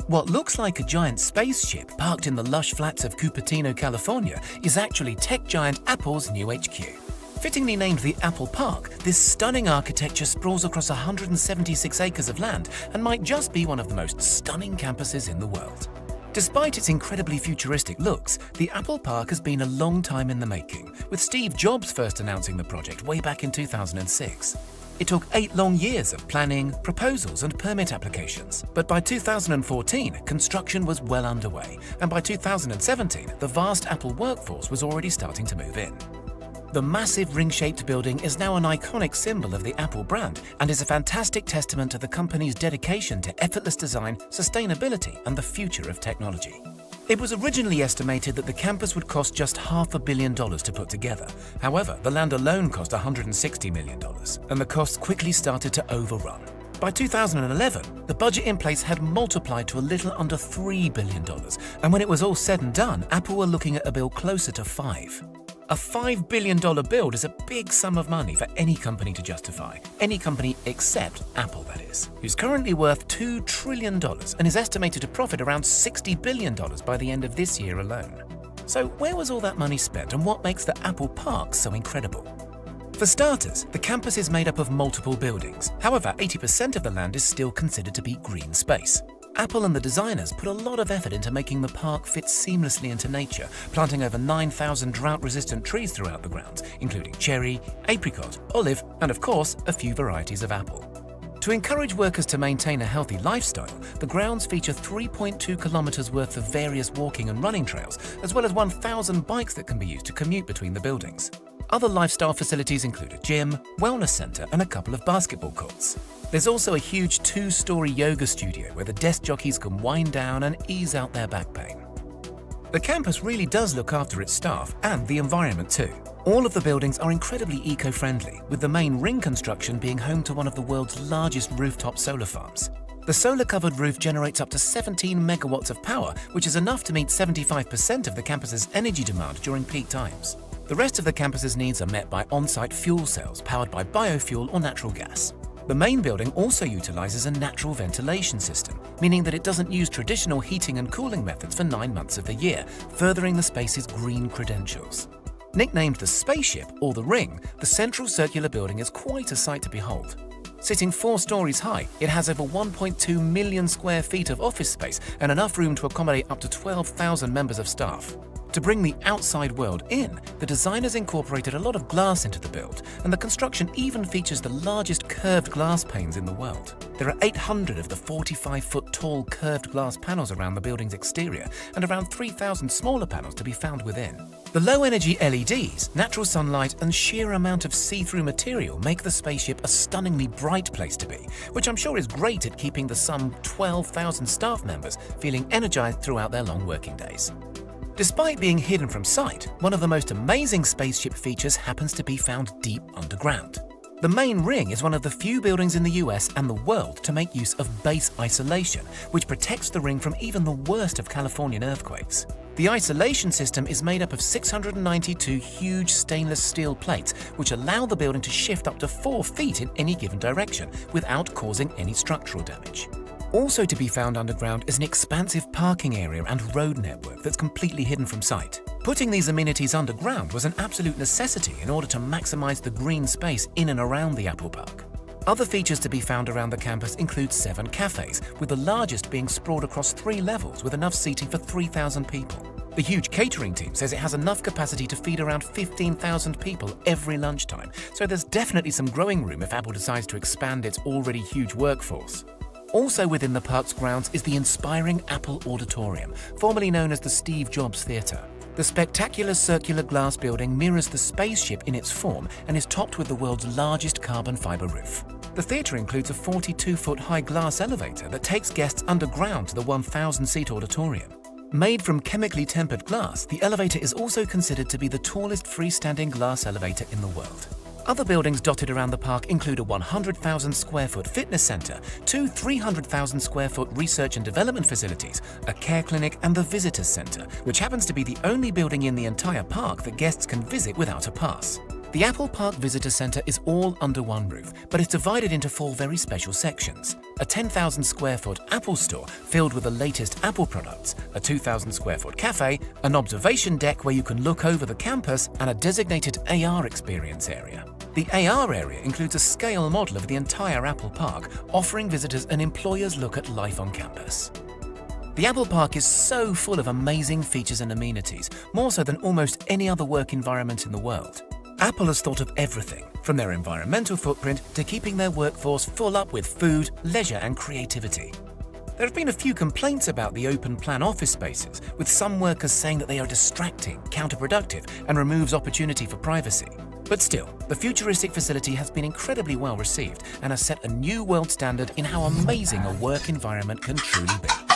What looks like a giant spaceship parked in the lush flats of Cupertino, California, is actually tech giant Apple's new HQ. Fittingly named the Apple Park, this stunning architecture sprawls across 176 acres of land and might just be one of the most stunning campuses in the world. Despite its incredibly futuristic looks, the Apple Park has been a long time in the making, with Steve Jobs first announcing the project way back in 2006. It took 8 long years of planning, proposals and permit applications, but by 2014, construction was well underway, and by 2017, the vast Apple workforce was already starting to move in. The massive ring-shaped building is now an iconic symbol of the Apple brand and is a fantastic testament to the company's dedication to effortless design, sustainability, and the future of technology. It was originally estimated that the campus would cost just $500 million to put together. However, the land alone cost $160 million, and the costs quickly started to overrun. By 2011, the budget in place had multiplied to a little under $3 billion, and when it was all said and done, Apple were looking at a bill closer to $5. A $5 billion build is a big sum of money for any company to justify. Any company except Apple, that is, who's currently worth $2 trillion and is estimated to profit around $60 billion by the end of this year alone. So where was all that money spent, and what makes the Apple Park so incredible? For starters, the campus is made up of multiple buildings. However, 80% of the land is still considered to be green space. Apple and the designers put a lot of effort into making the park fit seamlessly into nature, planting over 9,000 drought-resistant trees throughout the grounds, including cherry, apricot, olive, and of course, a few varieties of apple. To encourage workers to maintain a healthy lifestyle, the grounds feature 3.2 kilometers worth of various walking and running trails, as well as 1,000 bikes that can be used to commute between the buildings. Other lifestyle facilities include a gym, wellness center, and a couple of basketball courts. There's also a huge 2-story yoga studio where the desk jockeys can wind down and ease out their back pain. The campus really does look after its staff and the environment too. All of the buildings are incredibly eco-friendly, with the main ring construction being home to one of the world's largest rooftop solar farms. The solar-covered roof generates up to 17 megawatts of power, which is enough to meet 75% of the campus's energy demand during peak times. The rest of the campus's needs are met by on-site fuel cells powered by biofuel or natural gas. The main building also utilizes a natural ventilation system, meaning that it doesn't use traditional heating and cooling methods for 9 months of the year, furthering the space's green credentials. Nicknamed the Spaceship or the Ring, the central circular building is quite a sight to behold. Sitting 4 stories high, it has over 1.2 million square feet of office space and enough room to accommodate up to 12,000 members of staff. To bring the outside world in, the designers incorporated a lot of glass into the build, and the construction even features the largest curved glass panes in the world. There are 800 of the 45-foot tall curved glass panels around the building's exterior, and around 3,000 smaller panels to be found within. The low-energy LEDs, natural sunlight, and sheer amount of see-through material make the spaceship a stunningly bright place to be, which I'm sure is great at keeping the some 12,000 staff members feeling energized throughout their long working days. Despite being hidden from sight, one of the most amazing spaceship features happens to be found deep underground. The main ring is one of the few buildings in the US and the world to make use of base isolation, which protects the ring from even the worst of Californian earthquakes. The isolation system is made up of 692 huge stainless steel plates, which allow the building to shift up to 4 feet in any given direction without causing any structural damage. Also to be found underground is an expansive parking area and road network that's completely hidden from sight. Putting these amenities underground was an absolute necessity in order to maximize the green space in and around the Apple Park. Other features to be found around the campus include 7 cafes, with the largest being sprawled across 3 levels with enough seating for 3,000 people. The huge catering team says it has enough capacity to feed around 15,000 people every lunchtime, so there's definitely some growing room if Apple decides to expand its already huge workforce. Also within the park's grounds is the inspiring Apple Auditorium, formerly known as the Steve Jobs Theatre. The spectacular circular glass building mirrors the spaceship in its form and is topped with the world's largest carbon fiber roof. The theatre includes a 42-foot high glass elevator that takes guests underground to the 1,000-seat auditorium. Made from chemically tempered glass, the elevator is also considered to be the tallest freestanding glass elevator in the world. Other buildings dotted around the park include a 100,000 square foot fitness center, 2 300,000 square foot research and development facilities, a care clinic, and the visitors center, which happens to be the only building in the entire park that guests can visit without a pass. The Apple Park Visitor Centre is all under one roof, but it's divided into 4 very special sections. A 10,000 square foot Apple store filled with the latest Apple products, a 2,000 square foot cafe, an observation deck where you can look over the campus, and a designated AR experience area. The AR area includes a scale model of the entire Apple Park, offering visitors an employer's look at life on campus. The Apple Park is so full of amazing features and amenities, more so than almost any other work environment in the world. Apple has thought of everything, from their environmental footprint to keeping their workforce full up with food, leisure and creativity. There have been a few complaints about the open-plan office spaces, with some workers saying that they are distracting, counterproductive and removes opportunity for privacy. But still, the futuristic facility has been incredibly well received and has set a new world standard in how amazing a work environment can truly be.